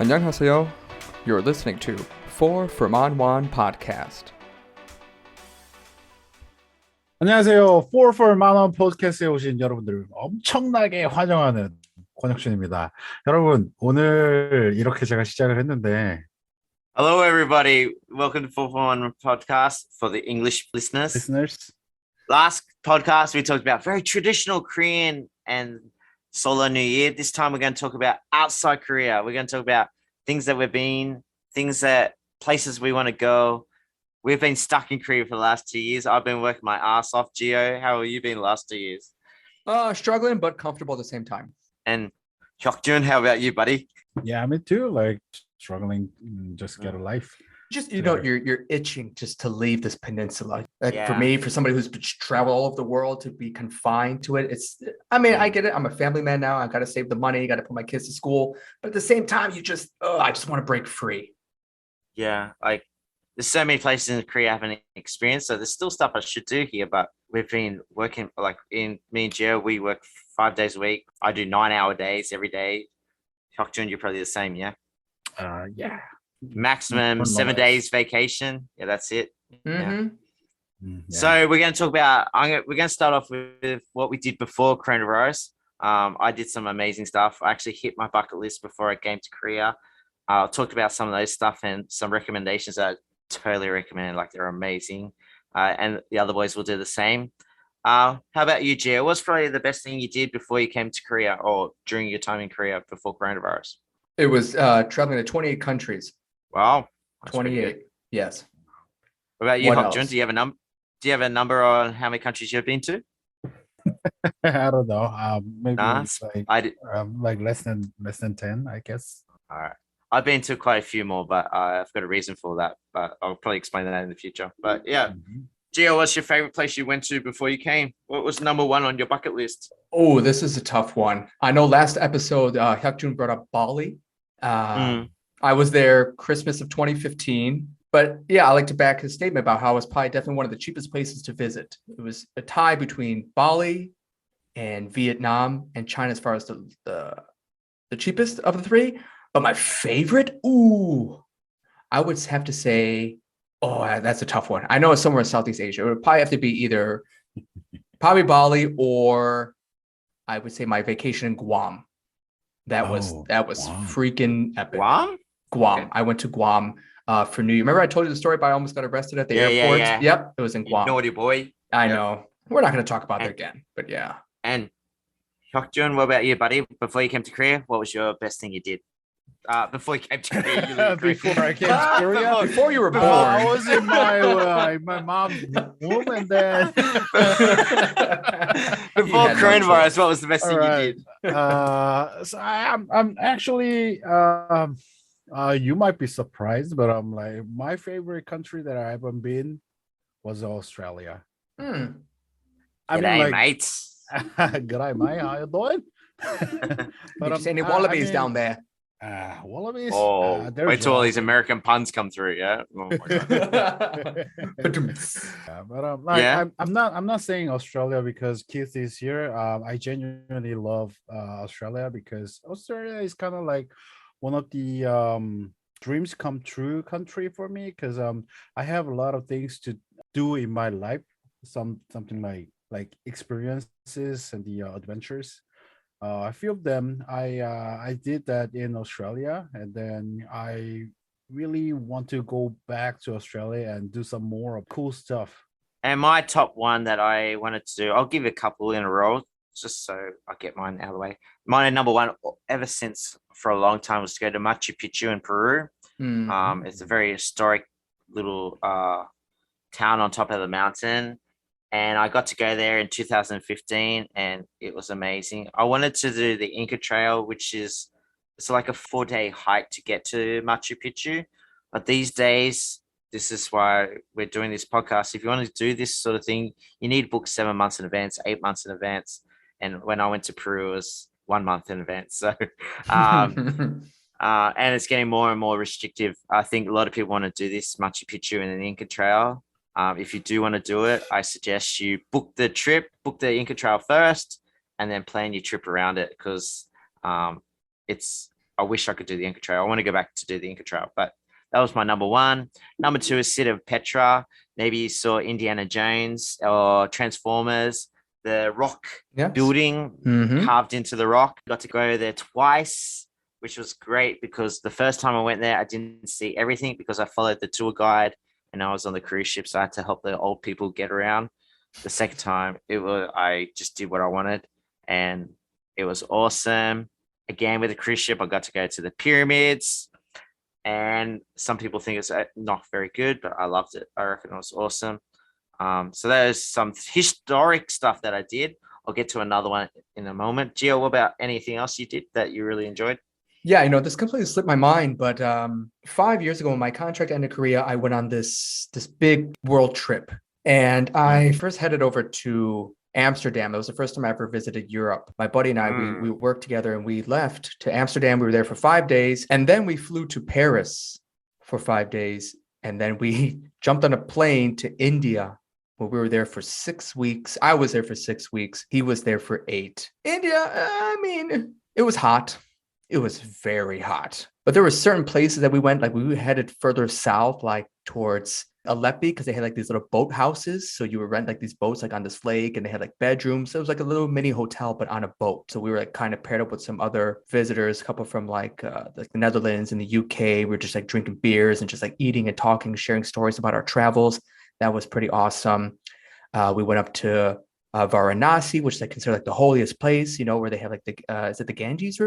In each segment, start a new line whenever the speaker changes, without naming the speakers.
안녕하세요. You're listening to 4 From On One podcast.
안녕하세요. 4 for 만원 팟캐스트에 오신 여러분들 엄청나게 환영하는 권혁준입니다. 여러분, 오늘 이렇게 제가 시작을 했는데
Hello, everybody. Welcome to 441 Podcast for the English listeners.
listeners,
Last podcast, we talked about very traditional Korean and Solar New Year. This time, we're going to talk about outside Korea. We're going to talk about things that we've been, places we want to go. We've been stuck in Korea for the last 2 years. I've been working my ass off. Gio, how have you been the last 2 years?
Struggling but comfortable at the same time.
And Hyuk Jun, how about you, buddy?
yeah, me too. Like struggling, just get a life.
Just you're itching just to leave this peninsula. Like for
Yeah.
me, for somebody who's traveled all over the world to be confined to it, I get it. I'm a family man now. I've got to save the money. Got to put my kids to school. But at the same time, I just want to break free.
Yeah, like there's so many places in Korea I haven't experienced, so there's still stuff I should do here. But we've been working, like in me and Gio, we work 5 days a week. I do 9-hour days every day. Hyukjun, you're probably the same, yeah.
Yeah.
Maximum
More
7
nice.
days vacation. Yeah, that's it.
Mhm.
Yeah.
So we're going to talk about. We're going to start off with what we did before coronavirus. I did some amazing stuff. I actually hit my bucket list before I came to Korea. I talked about some of those stuff and some recommendations that I totally recommend. Like they're amazing, and the other boys will do the same. How about you, Gio? What's probably the best thing you did before you came to Korea or during your time in Korea before coronavirus?
It was traveling to 28 countries.
Wow, that's pretty good.
28. Yes.
What about you,
What
Hyukjun?
else?
Do you have a number? Do you have a number on how many countries you've been to?
I don't know. Maybe
Nah,
it's like
I did.
less than 10, I guess.
All right. I've been to quite a few more, but I've got a reason for that. But I'll probably explain that in the future. But yeah,
Mhm.
Gio, what's your favorite place you went to before you came? What was number one on your bucket list?
Oh, this is a tough one. I know last episode, Hyuk Jun brought up Bali. I was there Christmas of 2015. But yeah, I like to back his statement about how it was probably definitely one of the cheapest places to visit. It was a tie between Bali and Vietnam and China as far as the cheapest of the three. But my favorite, I would have to say, that's a tough one. I know it's somewhere in Southeast Asia. It would probably have to be either probably Bali or I would say my vacation in Guam. That was
Guam.
freaking epic.
Guam?
Guam.
Okay.
I went to Guam for New Year. Remember I told you the story about I almost got arrested at the airport?
Yeah.
Yep, it was in
You
Guam.
naughty boy.
I
Yep.
know. We're not going to talk about that
And-
again, but yeah.
And Hyukjun, what about you, buddy? Before you came to Korea, what was your best thing you did? Before you came to Korea, you lived in Korea.
Before I came to Korea?
Before you were born.
I was in my mom's womb, and then
Before
had no
coronavirus,
choice.
what was the best thing
All
you did?
So I'm actually you might be surprised, but I'm like my favorite country that I haven't been was Australia.
Hmm.
G'day, mate.
G'day, mate. How you doing?
Did you see any wallabies down there?
Wallabies.
Oh,
there's
wait till all these
one.
American puns come through, yeah? Oh my God.
Yeah, but like,
Yeah.
I'm not saying Australia because Keith is here. I genuinely love Australia because Australia is kind of like one of the dreams come true country for me because I have a lot of things to do in my life. Something like experiences and the adventures. A few of them I did that in Australia, and then I really want to go back to Australia and do some more of cool stuff.
And my top one that I wanted to do, I'll give you a couple in a row just so I get mine out of the way. My number one, ever since for a long time, was to go to Machu Picchu in Peru.
Hmm.
It's a very historic little town on top of the mountain. And I got to go there in 2015 and it was amazing. I wanted to do the Inca Trail, which is it's like a 4-day hike to get to Machu Picchu. But these days, this is why we're doing this podcast. If you want to do this sort of thing, you need to book 7 months in advance, 8 months in advance. And when I went to Peru, it was 1 month in advance. So, and it's getting more and more restrictive. I think a lot of people want to do this Machu Picchu and the Inca Trail. If you do want to do it, I suggest you book the trip, book the Inca Trail first, and then plan your trip around it because it's I wish I could do the Inca Trail. I want to go back to do the Inca Trail, but that was my number one. Number two is City of Petra. Maybe you saw Indiana Jones or Transformers, the rock
Yes.
building carved into the rock. Got to go there twice, which was great because the first time I went there, I didn't see everything because I followed the tour guide and I was on the cruise ship, so I had to help the old people get around. The second time, I just did what I wanted, and it was awesome. Again, with the cruise ship, I got to go to the pyramids, and some people think it's not very good, but I loved it. I reckon it was awesome. So there's some historic stuff that I did. I'll get to another one in a moment. Gio, what about anything else you did that you really enjoyed?
Yeah, this completely slipped my mind, but 5 years ago when my contract ended in Korea, I went on this big world trip. And I first headed over to Amsterdam. It was the first time I ever visited Europe. My buddy and I, we worked together and we left to Amsterdam. We were there for 5 days. And then we flew to Paris for 5 days. And then we jumped on a plane to India, where we were there for 6 weeks. I was there for 6 weeks. He was there for 8. India, it was hot. It was very hot. But there were certain places that we went, like we headed further south, like towards Aleppo, because they had like these little boat houses. So you would rent like these boats like on this lake, and they had like bedrooms. So it was like a little mini hotel, but on a boat. So we were like kind of paired up with some other visitors, a couple from like the Netherlands and the UK. We were just like drinking beers and just like eating and talking, sharing stories about our travels. That was pretty awesome. We went up to Varanasi, which is like considered like the holiest place, where they have like is it the Ganges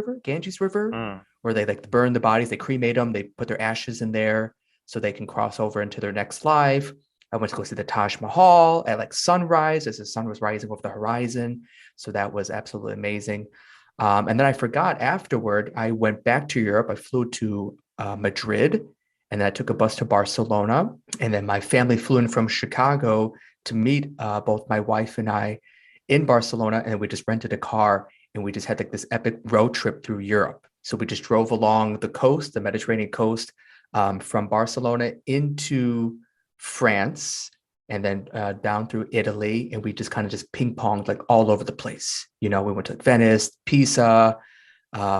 River, where they like burn the bodies, they cremate them, they put their ashes in there so they can cross over into their next life. I went to go see the Taj Mahal at like sunrise as the sun was rising over the horizon. So that was absolutely amazing. And then I forgot afterward, I went back to Europe. I flew to Madrid, and then I took a bus to Barcelona. And then my family flew in from Chicago to meet both my wife and I in Barcelona. And we just rented a car and we just had like this epic road trip through Europe. So we just drove along the coast, the Mediterranean coast, from Barcelona into France, and then down through Italy. And we just kind of just ping ponged like all over the place. We went to Venice, Pisa,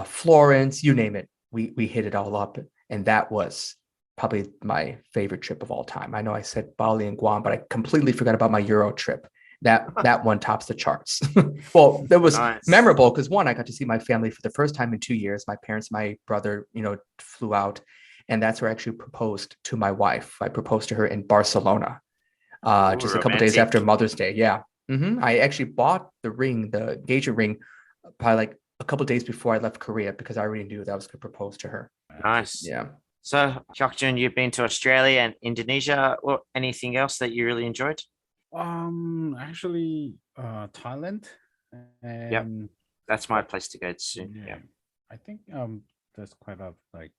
Florence, you name it. We hit it all up. And that was probably my favorite trip of all time. I know I said Bali and Guam, but I completely forgot about my Euro trip. That one tops the charts. Well, that was memorable because one, I got to see my family for the first time in 2 years. My parents, my brother, flew out, and that's where I actually proposed to my wife. I proposed to her in Barcelona, just a couple days after Mother's Day. Yeah. I actually bought the ring, the engagement ring, probably like a couple days before I left Korea because I already knew that I was going to propose to her.
Nice.
Yeah.
So, Hyuk Jun, you've been to Australia and Indonesia, or anything else that you really enjoyed?
Actually, Thailand, and
That's my place to go soon. Yeah.
I think that's quite a like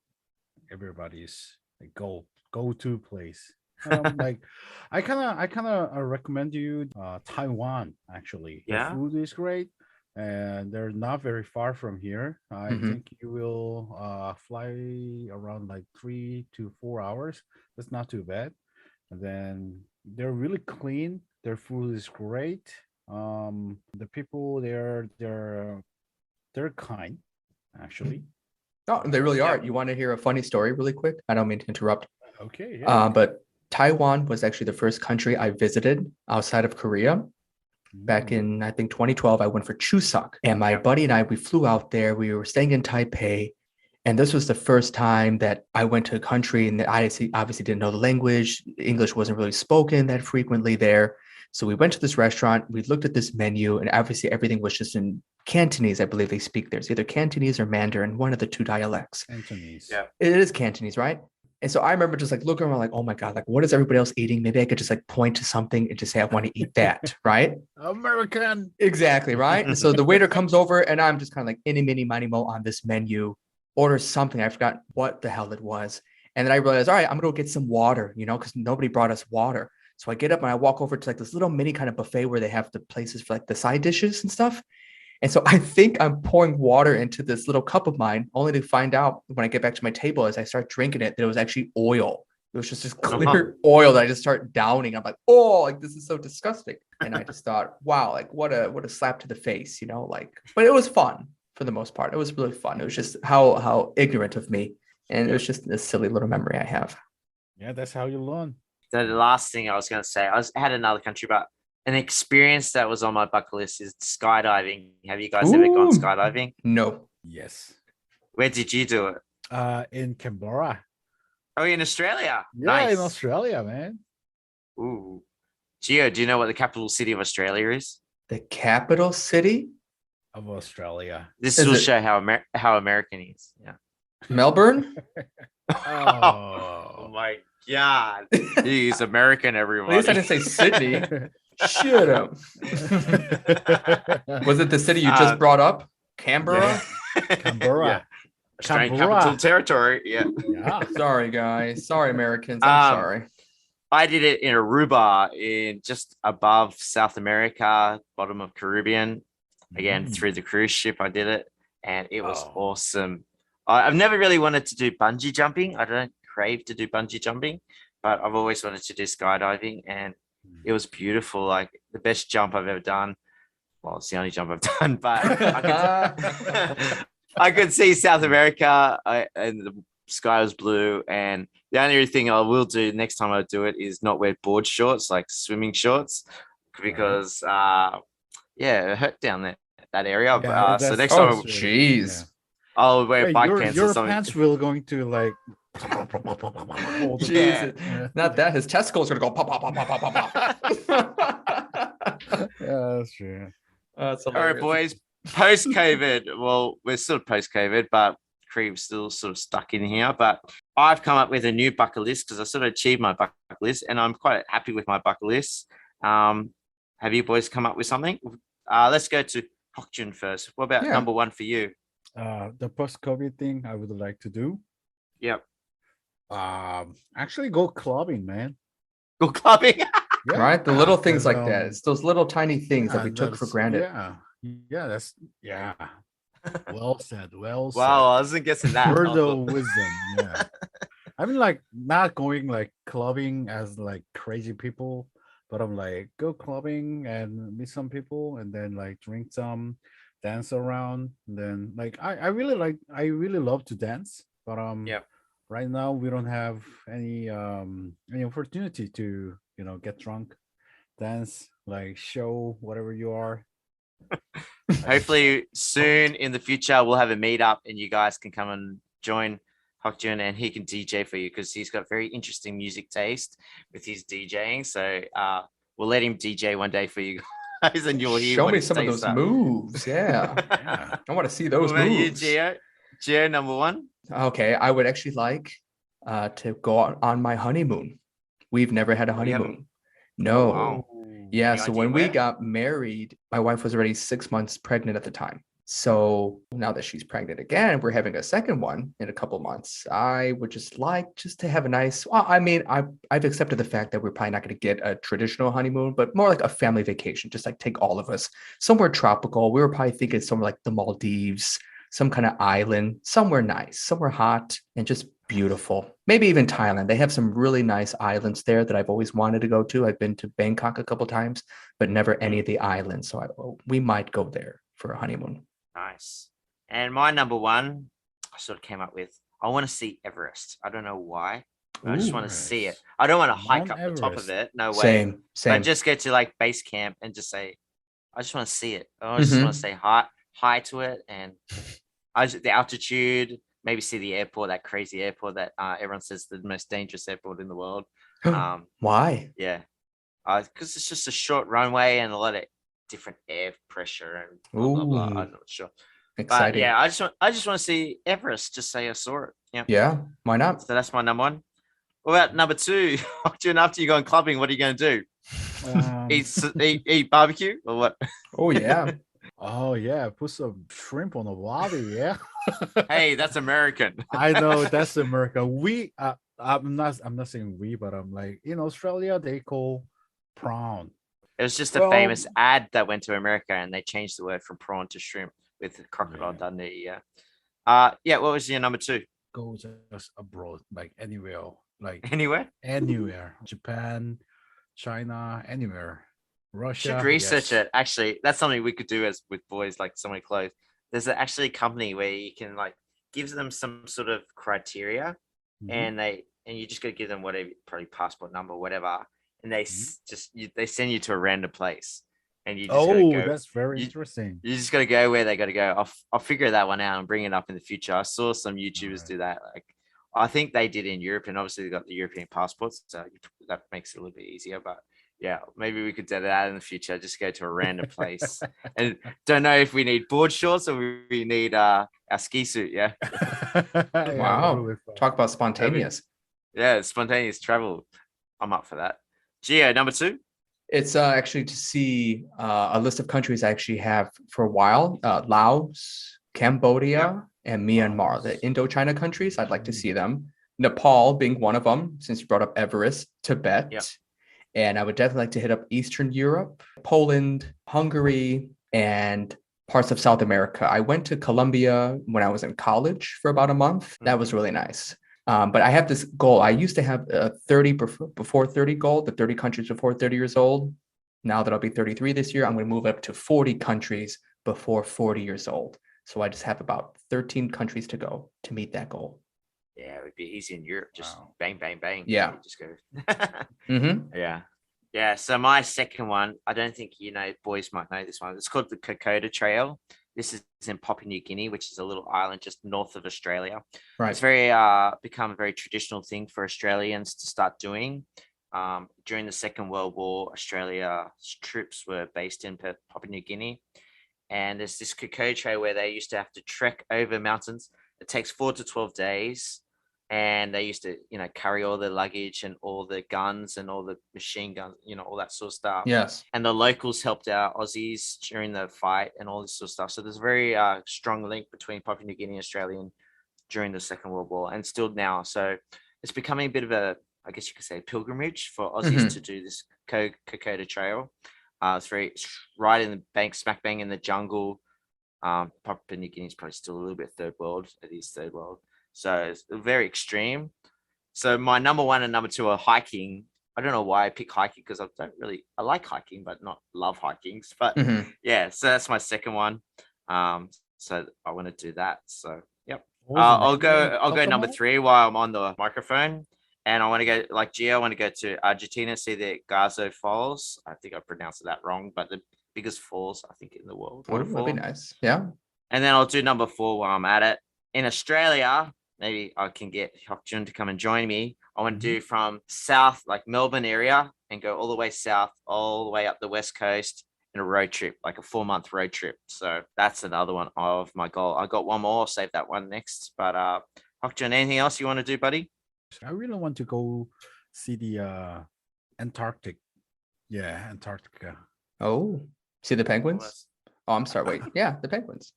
everybody's like go-to place. Like I kind of recommend you Taiwan. Actually, the food is great, and they're not very far from here. I think you will fly around like 3 to 4 hours. That's not too bad. And then they're really clean. Their food is great. The people there, they're kind, actually.
Oh, they really are. You want to hear a funny story really quick? I don't mean to interrupt.
Okay. Yeah.
But Taiwan was actually the first country I visited outside of Korea. Back in, I think, 2012, I went for Chuseok. And my buddy and I, we flew out there. We were staying in Taipei. And this was the first time that I went to a country and I obviously didn't know the language. English wasn't really spoken that frequently there. So we went to this restaurant. We looked at this menu, and obviously everything was just in Cantonese. I believe they speak there. It's either Cantonese or Mandarin, one of the two dialects.
Cantonese.
Yeah. It is Cantonese, right? And so I remember just like looking around like, oh my God, like what is everybody else eating? Maybe I could just like point to something and just say, I want to eat that, right?
American.
Exactly, right? And so the waiter comes over and I'm just kind of like any, mini, miny, mo on this menu, order something. I forgot what the hell it was. And then I realized, all right, I'm going to go get some water, because nobody brought us water. So I get up and I walk over to like this little mini kind of buffet where they have the places for like the side dishes and stuff. And so I think I'm pouring water into this little cup of mine, only to find out when I get back to my table as I start drinking it, that it was actually oil. It was just this clear oil that I just start downing. I'm like, oh, like this is so disgusting. And I just thought, wow, like what a slap to the face, but it was fun. for the most part. It was really fun. It was just how ignorant of me. And it was just a silly little memory I have.
Yeah, that's how you learn.
The last thing I was going to say, had another country, but an experience that was on my bucket list is skydiving. Have you guys ever gone
Ooh.
skydiving?
No.
Yes.
Where did you do it?
In Canberra.
Oh, in Australia.
Yeah,
Nice.
in Australia, man.
Ooh. Gio, do you know what the capital city of Australia is?
The capital city?
Of Australia.
This
Is
will
it-
show how American he is. Yeah.
Melbourne?
Oh my God. He's American,
At
everyone.
least I didn't say Sydney. Shut up. Was it the city you just brought up? Canberra?
Canberra.
Yeah. Australian
Canberra.
capital territory. Yeah.
Yeah.
Sorry, guys. Sorry, Americans. I'm sorry.
I did it in Aruba, in just above South America, bottom of Caribbean. Again, through the cruise ship, I did it, and it was awesome. I've never really wanted to do bungee jumping. I don't crave to do bungee jumping, but I've always wanted to do skydiving, and it was beautiful. Like the best jump I've ever done. Well, it's the only jump I've done, but I could see South America, and the sky was blue. And the only thing I will do next time I do it is not wear board shorts, like swimming shorts, because it hurt down there, that area.
Yeah,
So
that's-
next
Oh,
time
jeez.
I'll wear bike
your
pants or
your
something.
pants will going to like.
Jesus.
Yeah.
Not that. His testicles are going to go pop, pop, pop, pop, pop, pop, pop.
Yeah, that's true.
That's
All right,
hilarious.
boys. Post COVID, well, we're still post COVID, but Cree's still sort of stuck in here. But I've come up with a new bucket list because I sort of achieved my bucket list, and I'm quite happy with my bucket list. Have you boys come up with something? Let's go to Hyuk Jun first. What about number one for you?
The post-COVID thing I would like to do.
Yep.
Actually go clubbing, man.
Go clubbing.
Yeah.
Right? The little things
'cause,
like that. It's those little tiny things that we
and
took for
that's-
granted.
Yeah. Well said. Well said.
Wow, I wasn't guessing that.
Word of wisdom. Yeah. I mean, like not going like clubbing as like crazy people, but I'm like go clubbing and meet some people and then like drink some, dance around. And then like I really love to dance, but
Yep.
right now we don't have any opportunity to get drunk, dance, like show whatever you are.
Hopefully soon in the future we'll have a meetup and you guys can come and join Hyuk Jun and he can DJ for you because he's got very interesting music taste with his DJing. So we'll let him DJ one day for you guys and you'll hear.
Show
what
me
his
some of
tastes
those
are.
moves. Yeah.
Yeah.
I want to see
What
those
about you,
moves.
Gio? Gio, number one.
Okay, I would actually like to go on my honeymoon. We've never had a
Oh, you haven't-
honeymoon. No.
wow.
Yeah,
Any
so
idea
when we
where?
got married, my wife was already 6 months pregnant at the time. So now that she's pregnant again, we're having a second one in a couple months. I would just like to have a nice, well, I mean, I've accepted the fact that we're probably not going to get a traditional honeymoon, but more like a family vacation, just like take all of us somewhere tropical. We were probably thinking somewhere like the Maldives, some kind of island, somewhere nice, somewhere hot and just beautiful. Maybe even Thailand. They have some really nice islands there that I've always wanted to go to. I've been to Bangkok a couple times, but never any of the islands. So we might go there for a honeymoon.
Nice. And my number one, I sort of came up with, I want to see Everest. I don't know why. I just want to see it. I don't want to hike
Mount
up the top of
Everest.
it. No way.
Same.
But just get to like base camp and just say, I just want to see it. I just want to say hi to it. And the altitude, maybe see the airport, that crazy airport that everyone says is the most dangerous airport in the world.
Why?
Yeah. Because it's just a short runway and a lot of different air pressure and blah, blah, blah. I'm not sure.
Exciting.
But yeah, I just want to see Everest. Just say I saw it. Yeah.
Yeah. Why not?
So that's my number one. What about number two? After you go clubbing, what are you going to do? Eat barbecue or what?
Oh yeah.
Oh yeah, put some shrimp on the barbie. Yeah.
Hey, that's American.
I know that's America. I'm not saying we, but I'm like in Australia they call prawn.
It was just a
Well-
famous ad that went to America and they changed the word from prawn to shrimp with the crocodile Dundee. Yeah. Yeah. What was your number two?
Go just abroad, like anywhere, like
Anywhere?
anywhere. Japan, China, anywhere. Russia.
Should research
yes.
it. Actually, that's something we could do as with boys, like somewhere close. there's actually a company where you can like gives them some sort of criteria,
Mhm.
and you just got to give them whatever, probably passport number, whatever, and they
Mhm.
they send you to a random place, and you just got to
Oh,
go.
that's very
You
interesting.
you just got to go where they got to go. I'll figure that one out and bring it up in the future. I saw some
All
YouTubers
right.
do that. Like I think they did in Europe, and obviously they got the European passports, so that makes it a little bit easier. But yeah, maybe we could do that in the future. Just go to a random place, and don't know if we need board shorts or we need our ski suit. Yeah,
Yeah, that
Wow.
would be fun.
Talk about
That'd be-
spontaneous.
yeah, spontaneous travel. I'm up for that. Geo number 2.
It's actually to see a list of countries I actually have for a while. Laos, Cambodia, and Myanmar, the
Laos.
Indochina countries. I'd like to
Mm.
see them. Nepal being one of them, since you brought up Everest, Tibet.
Yep.
And I would definitely like to hit up Eastern Europe, Poland, Hungary, and parts of South America. I went to Colombia when I was in college for about a month. That was really nice. But I have this goal. I used to have a 30 before 30 goal, the 30 countries before 30 years old. Now that I'll be 33 this year, I'm going to move up to 40 countries before 40 years old. So I just have about 13 countries to go to meet that goal.
Yeah, it would be easy in Europe. Just
Wow.
bang, bang, bang.
Yeah.
You just go.
Mm-hmm.
Yeah. Yeah. So my second one, I don't think boys might know this one. It's called the Kokoda Trail. This is in Papua New Guinea, which is a little island just north of Australia.
Right.
It's very become a very traditional thing for Australians to start doing. During the Second World War, Australia's troops were based in Papua New Guinea. And there's this Kokoda Trail where they used to have to trek over mountains. It takes 4 to 12 days. And they used to, carry all their luggage and all the guns and all the machine guns, all that sort of stuff.
Yes.
And the locals helped out Aussies during the fight and all this sort of stuff. So there's a very strong link between Papua New Guinea and Australia during the Second World War and still now. So it's becoming a bit of a, I guess you could say, pilgrimage for Aussies to do this Kokoda Trail. It's right in the bank, smack bang in the jungle. Papua New Guinea is probably still a little bit third world. It is third world. So it's very extreme. So my number 1 and number 2 are hiking. I don't know why I pick hiking because I like hiking, but not love hiking. But yeah, so that's my second one. So I want to do that. So yep. I'll go number 3 while I'm on the microphone. And I want to go like Gio. I want to go to Argentina, see the Gazo Falls. I think I pronounced that wrong, but the biggest falls I think in the world.
Oh, that'd be nice. Yeah.
And then I'll do number 4 while I'm at it. In Australia, maybe I can get Hyuk Jun to come and join me. I want to do from south, like Melbourne area, and go all the way south, all the way up the west coast in a road trip, like a 4-month road trip. So that's another one of my goal. I got one more. I'll save that one next. But Hyuk Jun, anything else you want to do, buddy?
I really want to go see the Antarctic. Yeah, Antarctica.
Oh, see the penguins? Oh, I'm sorry. Wait. Yeah, the penguins.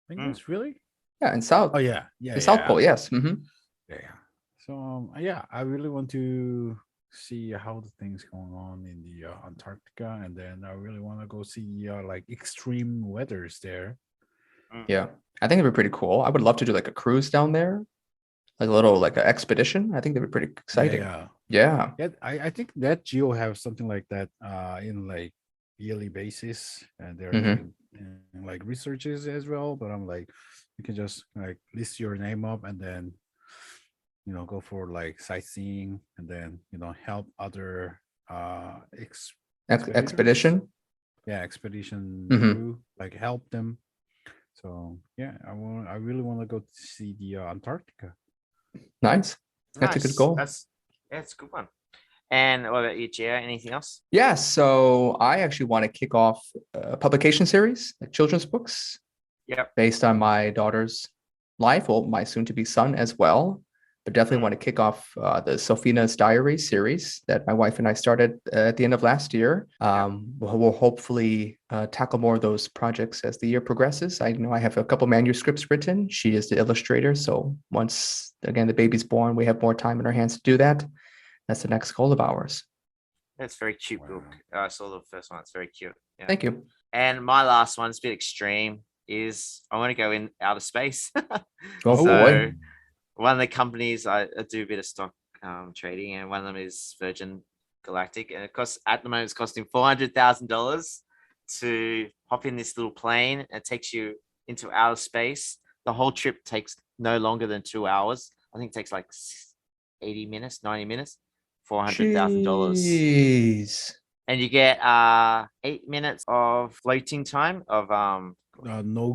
Penguins, really?
Yeah, in South.
Oh yeah, yeah.
The South Pole, yes. Mm-hmm.
Yeah. So yeah, I really want to see how the things going on in the Antarctica, and then I really want to go see like extreme weathers there.
Yeah, I think it'd be pretty cool. I would love to do like a cruise down there, like a little like an expedition. I think that'd be pretty exciting. Yeah.
I think that Geo have something like that in like yearly basis, and they're doing like researches as well. But I'm like, you can just like list your name up and then go for like sightseeing and then help other
Expedition.
Yeah, expedition crew, like help them. So yeah, I really want to go to see the Antarctica.
Nice. That's a good goal.
That's a good one. And what about you, Gio? Anything else?
Yeah, so I actually want to kick off a publication series, like children's books, based on my daughter's life, well, my soon-to-be son as well. But definitely want to kick off the Sofina's Diary series that my wife and I started at the end of last year. We'll hopefully tackle more of those projects as the year progresses. I know I have a couple manuscripts written. She is the illustrator. So once, again, the baby's born, we have more time in our hands to do that. That's the next goal of ours.
That's very cute book. I saw the first one. It's very cute. Yeah.
Thank you.
And my last one's a bit extreme. Is I want to go in outer space.
Oh boy.
One of the companies I do a bit of stock trading, and one of them is Virgin Galactic, and at the moment it's costing $400,000 to hop in this little plane. It takes you into outer space. The whole trip takes no longer than 2 hours. I think it takes like 80 minutes, 90 minutes, $400,000.
Jeez.
And you get 8 minutes of floating time of
No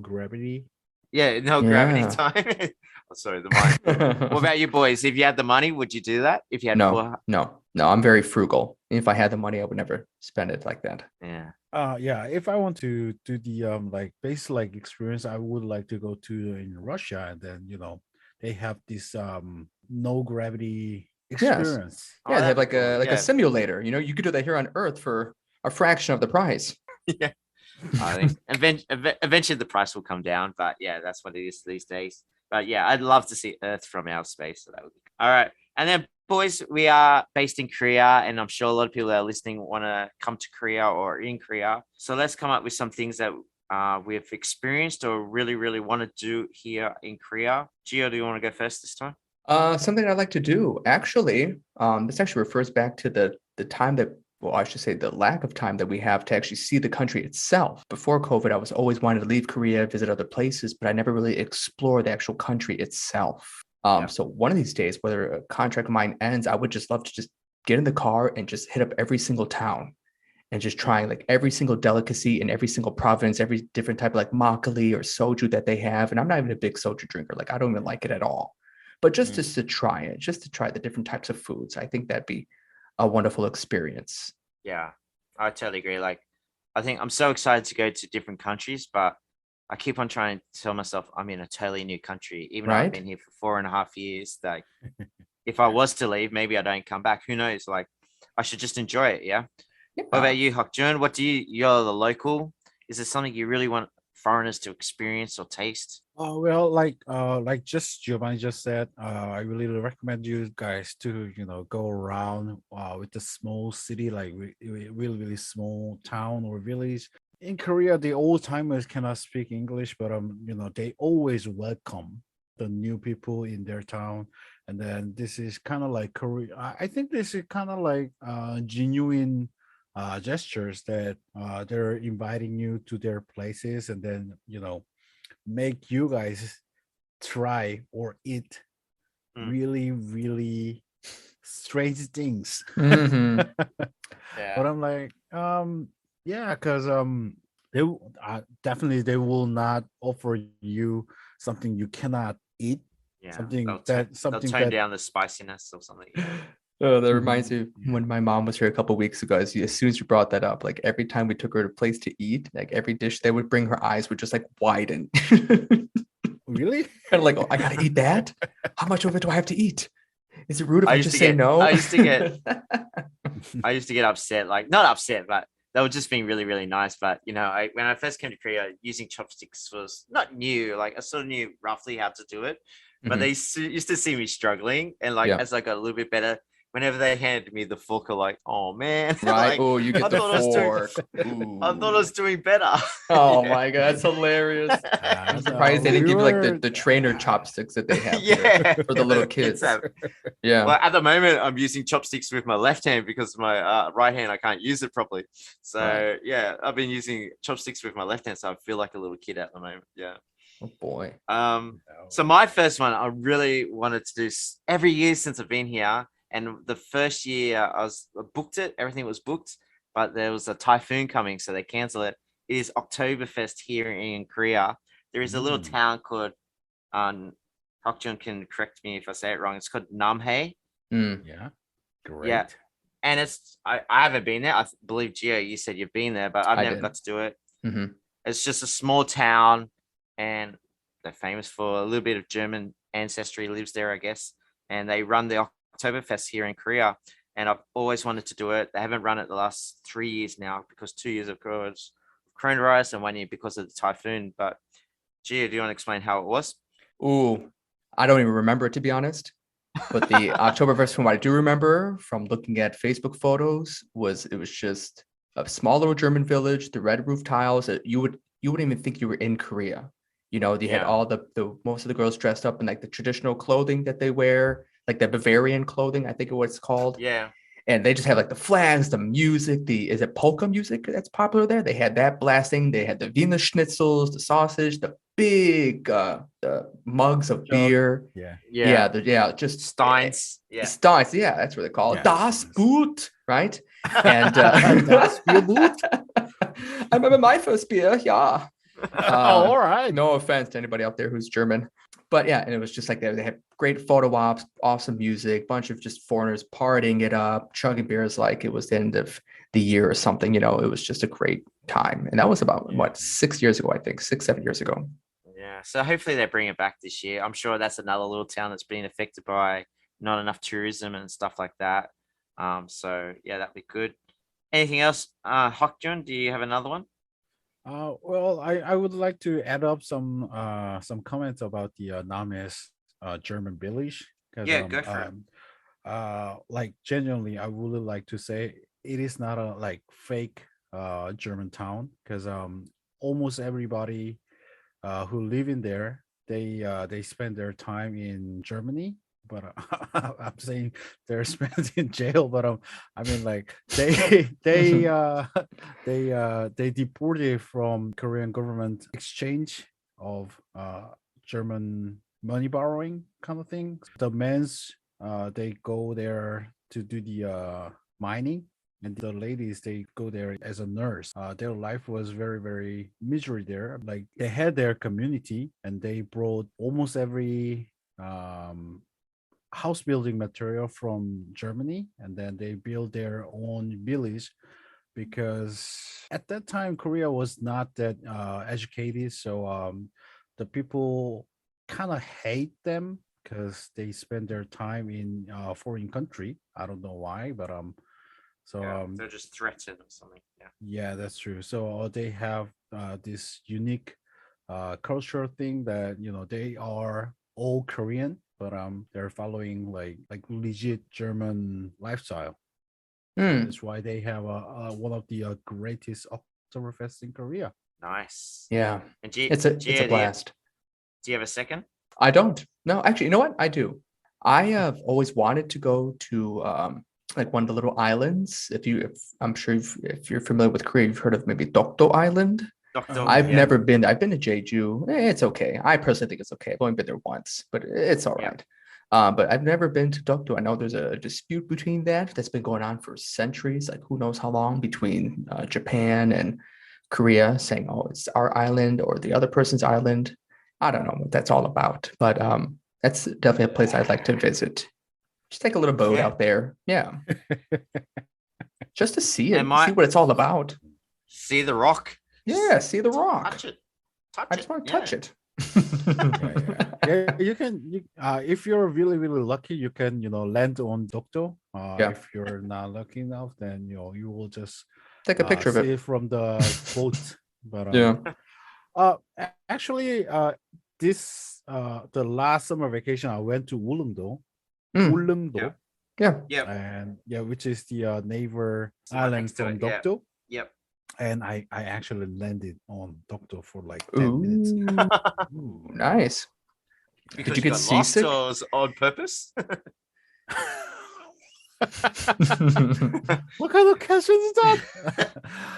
gravity.
no gravity
Yeah.
time. Oh, sorry, the mind. What about you boys? If you had the money, would you do that? If you had
No. I'm very frugal. If I had the money, I would never spend it like that.
Yeah.
Yeah, if I want to do the like base like experience, I would like to go to in Russia, and then they have this no gravity experience.
Oh,
Yeah, they have
that'd be cool.
like a simulator. You could do that here on Earth for a fraction of the price.
Yeah. I think eventually the price will come down, but yeah, that's what it is these days. But yeah, I'd love to see Earth from outer space. So that would be all right. And then, boys, we are based in Korea, and I'm sure a lot of people that are listening want to come to Korea or in Korea. So let's come up with some things that we've experienced or really, really want to do here in Korea. Gio, do you want to go first this time?
Something I'd like to do, actually, this actually refers back to the time that, well, I should say the lack of time that we have to actually see the country itself. Before COVID, I was always wanting to leave Korea, visit other places, but I never really explored the actual country itself. So one of these days, whether a contract of mine ends, I would just love to just get in the car and just hit up every single town and just trying like every single delicacy in every single province, every different type of like makgeolli or soju that they have. And I'm not even a big soju drinker. Like I don't even like it at all. But just to try it, just to try the different types of foods, I think that'd be a wonderful experience.
Yeah, I totally agree. Like, I think I'm so excited to go to different countries, but I keep on trying to tell myself I'm in a totally new country, even though I've been here for 4.5 years. Like, if I was to leave, maybe I don't come back. Who knows? Like, I should just enjoy it. Yeah. What about you, Hyuk Jun? What do you're the local. Is there something you really want foreigners to experience or taste?
Oh well, like just Giovanni just said, I really recommend you guys to go around with the small city, like really small town or village. In Korea, the old timers cannot speak English, but they always welcome the new people in their town, and then this is kind of like Korea. I think this is kind of like genuine gestures that they're inviting you to their places, and then make you guys try or eat really, really strange things.
Mm-hmm.
But I'm like, yeah, because they definitely they will not offer you something you cannot eat.
Yeah,
Something
they'll
something
tone
that
down the spiciness or something. Yeah.
Oh, that reminds me
Yeah.
when my mom was here a couple of weeks ago. As soon as you brought that up, like every time we took her to a place to eat, like every dish they would bring, her eyes would just like widen.
Really?
Kind of like, oh, I gotta eat that? How much of it do I have to eat? Is it rude if
I
I
used
just
to
say
get-
no?
I used to get- I used to get upset, like not upset, but they were just being really, really nice. But when I first came to Korea, using chopsticks was not new. Like I sort of knew roughly how to do it, but
Mhm.
they used to see me struggling. And like
Yeah.
as I got a little bit better, whenever they handed me the fork, I'm like, oh man,
Right?
like,
Oh, you
I
get the
thought I was doing-
fork.
I thought I was doing better.
Oh
Yeah.
my god, it's hilarious. I'm surprised they
we
didn't give you like
were-
the trainer chopsticks that they have here
Yeah,
for the little
the kids
kids.
have.
Yeah.
Well, at the moment, I'm using chopsticks with my left hand because my right hand I can't use it properly. So
Right.
yeah, I've been using chopsticks with my left hand, so I feel like a little kid at the moment. Yeah.
Oh boy.
So my first one, I really wanted to do every year since I've been here, and the first year I booked it, everything was booked, but there was a typhoon coming, so they canceled it. It is Oktoberfest here in Korea. There is a little town called Hyuk Jun can correct me if I say it wrong. It's called Namhae.
Mm.
Yeah, great.
Yeah. And I haven't been there. I believe Gio, you said you've been there, but I've
I
never
did.
got to do it.
Mhm.
It's just a small town, and they're famous for a little bit of German ancestry lives there, I guess. And they run the Oktoberfest here in Korea. And I've always wanted to do it. They haven't run it the last 3 years now because 2 years of coronavirus and 1 year because of the typhoon. But Gio, do you want to explain how it was?
Ooh, I don't even remember it, to be honest. But the Oktoberfest, from what I do remember from looking at Facebook photos, it was just a small little German village, the red roof tiles. You wouldn't even think you were in Korea. They had all the most of the girls dressed up in like the traditional clothing that they wear, like the Bavarian clothing, I think it was called.
Yeah.
and they just have like the flags, the music, is it polka music that's popular there? They had that blasting. They had the Wiener Schnitzels, the sausage, the big the mugs of
Jug.
beer.
Yeah.
Yeah.
Just
Steins. Yeah.
Steins. Yeah, that's what they call it.
Yeah,
Das
Steins.
Boot, right? And
Das Bierboot?
I remember my first beer. Yeah.
All right.
No offense to anybody out there who's German, but yeah, and it was just like they had great photo ops, awesome music, bunch of just foreigners partying it up, chugging beers like it was the end of the year or something. You know, it was just a great time, and that was about what 6 years ago, I think, 6-7 years ago.
Yeah. So hopefully they bring it back this year. I'm sure that's another little town that's been affected by not enough tourism and stuff like that. So yeah, that'd be good. Anything else? Hyuk Jun, do you have another one?
Well, I would like to add up some comments about the Names German village, because
Yeah, go for it.
like genuinely, I would like to say it is not a like fake German town, because almost everybody who live in there, they spend their time in Germany. But I'm saying they're spent in jail. But I mean, like they deported from Korean government exchange of German money borrowing kind of thing. The men's they go there to do the mining, and the ladies they go there as a nurse. Their life was very very misery there. Like they had their community, and they brought almost every house building material from Germany, and then they build their own village, because at that time Korea was not that educated, so the people kind of hate them because they spend their time in foreign country. I don't know why, but so
Yeah, they're just threatened or something. Yeah.
yeah, that's true. So they have this unique cultural thing that they are all Korean, but they're following like legit German lifestyle.
Hmm.
That's why they have one of the greatest Oktoberfest in Korea.
Nice.
Yeah,
And do you,
it's a blast.
do you have a second?
I don't. No, actually, you know what? I do. I have always wanted to go to like one of the little islands. If I'm sure if you're familiar with Korea, you've heard of maybe Dokdo Island.
Doctor.
I've
yeah.
never been. I've been to Jeju. It's okay. I personally think it's okay. I've only been there once, but it's all
Yeah.
right. But I've never been to Dokdo. I know there's a dispute between that's been going on for centuries, like who knows how long, between Japan and Korea, saying, "Oh, it's our island or the other person's island." I don't know what that's all about, but that's definitely a place I'd like to visit. Just take a little boat
Yeah.
out there, yeah, just to see it,
And my-
see what it's all about.
See the rock.
Yeah, see the rock.
Touch it. Touch
I
it.
just want to
yeah.
touch it.
Yeah, you can. If you're really really lucky, you can land on Dokdo.
Yeah.
If you're not lucky enough, then you will just
Take a picture of
see
it.
it from the boat. But
Yeah.
actually, this the last summer vacation I went to Ulleungdo,
Mm.
Ulleungdo,
Yeah.
Yep.
and which is the neighbor
It's right
island
next to
from
it, yeah.
Dokdo.
Yep.
And I actually landed on Dokdo for like 10 minutes.
Ooh, nice.
Because
you get
got lost
seasick?
or was on purpose?
What kind of question is that?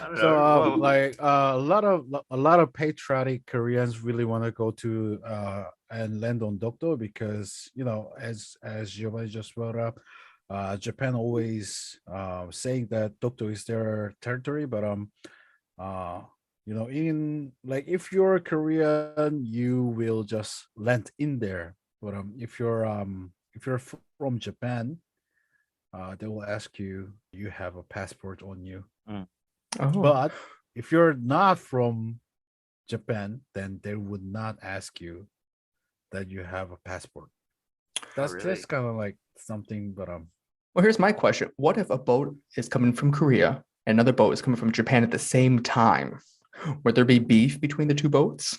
I don't
So
know. Well-
like a lot of patriotic Koreans really want to go to and land on Dokdo, because as Giovanni just brought up, Japan always saying that Dokdo is their territory, but in like if you're Korean, you will just land in there. But if you're from Japan, they will ask you have a passport on you.
Oh,
But if you're not from Japan, then they would not ask you that you have a passport. That's
really?
kind of like something, but
well, here's my question. What if a boat is coming from Korea and another boat is coming from Japan at the same time? Would there be beef between the two boats?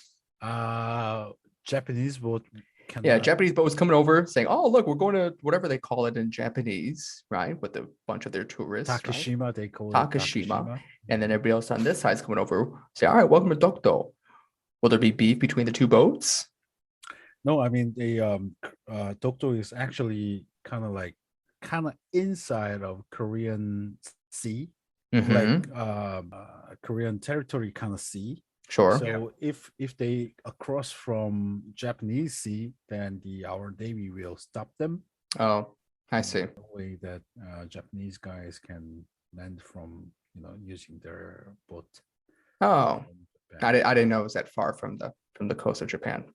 Japanese boat
Yeah,
cannot.
Japanese boat was coming over saying, "Oh, look, we're going to whatever they call it in Japanese, right? With a bunch of their tourists, right?
Takashima, they call it
Takashima. And then everybody else on this side is coming over, say, "All right, welcome to Dokdo." Will there be beef between the two boats?
No, I mean the Dokdo is actually kind of like kind of inside of Korean Sea,
Mhm.
like Korean territory kind of sea.
Sure.
So if they across from Japanese Sea, then our Navy will stop them.
Oh, I see.
The way that Japanese guys can land from using their boat.
Oh,
from Japan.
I didn't know it was that far from the coast of Japan.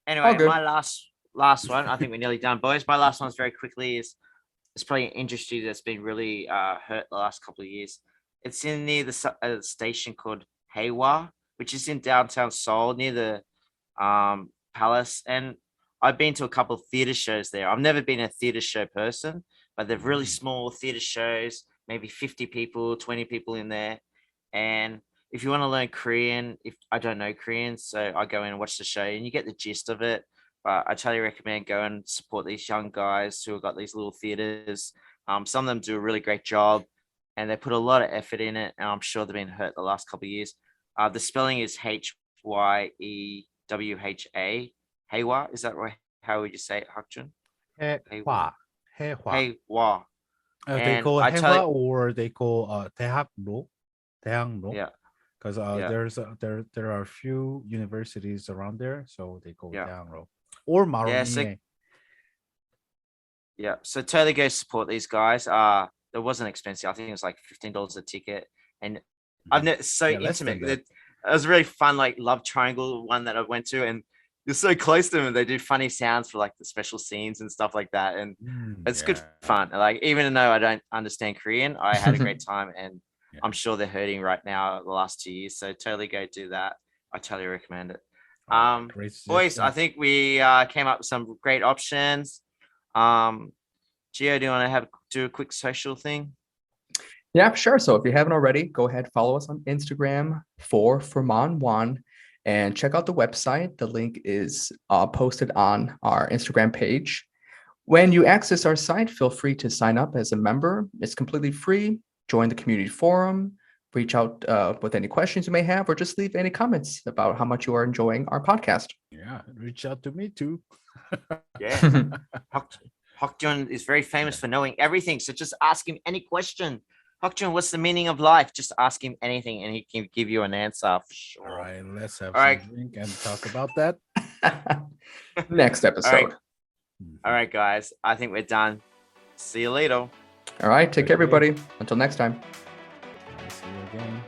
Anyway,
good.
my last one, I think we're nearly done, boys. My last one's very quickly is it's probably an industry that's been really hurt the last couple of years. It's in near the station called Haewa, which is in downtown Seoul near the palace. And I've been to a couple of theater shows there. I've never been a theater show person, but they're really small theater shows, maybe 50 people, 20 people in there. And if you want to learn Korean, if I don't know Korean, so I go in and watch the show and you get the gist of it. But I totally recommend go and support these young guys who have got these little theaters. Some of them do a really great job and they put a lot of effort in it. And I'm sure they've been hurt the last couple of years. The spelling is Hyewha. Haewa, is that right? How would you say it, Hyuk Jun?
Haehwa.
Haewa.
They
And
call
I
Haehwa
tell
or they call 대학로.
yeah,
Because there are a few universities around there, so they call
Yeah.
대학로 or
Yeah, so-
마로니에.
yeah. So totally go support these guys. It wasn't expensive. I think it was like $15 a ticket, and I've never so
Yeah, less than
intimate.
that.
It was really fun, like love triangle one that I went to, and you're so close to them. And they do funny sounds for like the special scenes and stuff like that, and it's good fun. Like even though I don't understand Korean, I had a great time, and
Yeah.
I'm sure they're hurting right now the last 2 years. So totally go do that. I totally recommend it.
Great
Boys, I
suggestions.
think we came up with some great options. Gio, do you want to do a quick social thing?
Yeah, sure. So if you haven't already, go ahead, follow us on Instagram for Ferman1 and check out the website. The link is posted on our Instagram page. When you access our site, feel free to sign up as a member. It's completely free. Join the community forum, reach out with any questions you may have, or just leave any comments about how much you are enjoying our podcast.
Yeah, reach out to me too.
Yeah. Hyuk Jun is very famous for knowing everything. So just ask him any question. Hyuk Jun, what's the meaning of life? Just ask him anything and he can give you an answer for sure.
All right, let's have
All
some
right.
drink and talk about that.
Next episode.
All right, guys. I think we're done. See you later.
All right. Take care,
Okay.
everybody. Until next time.
See you again.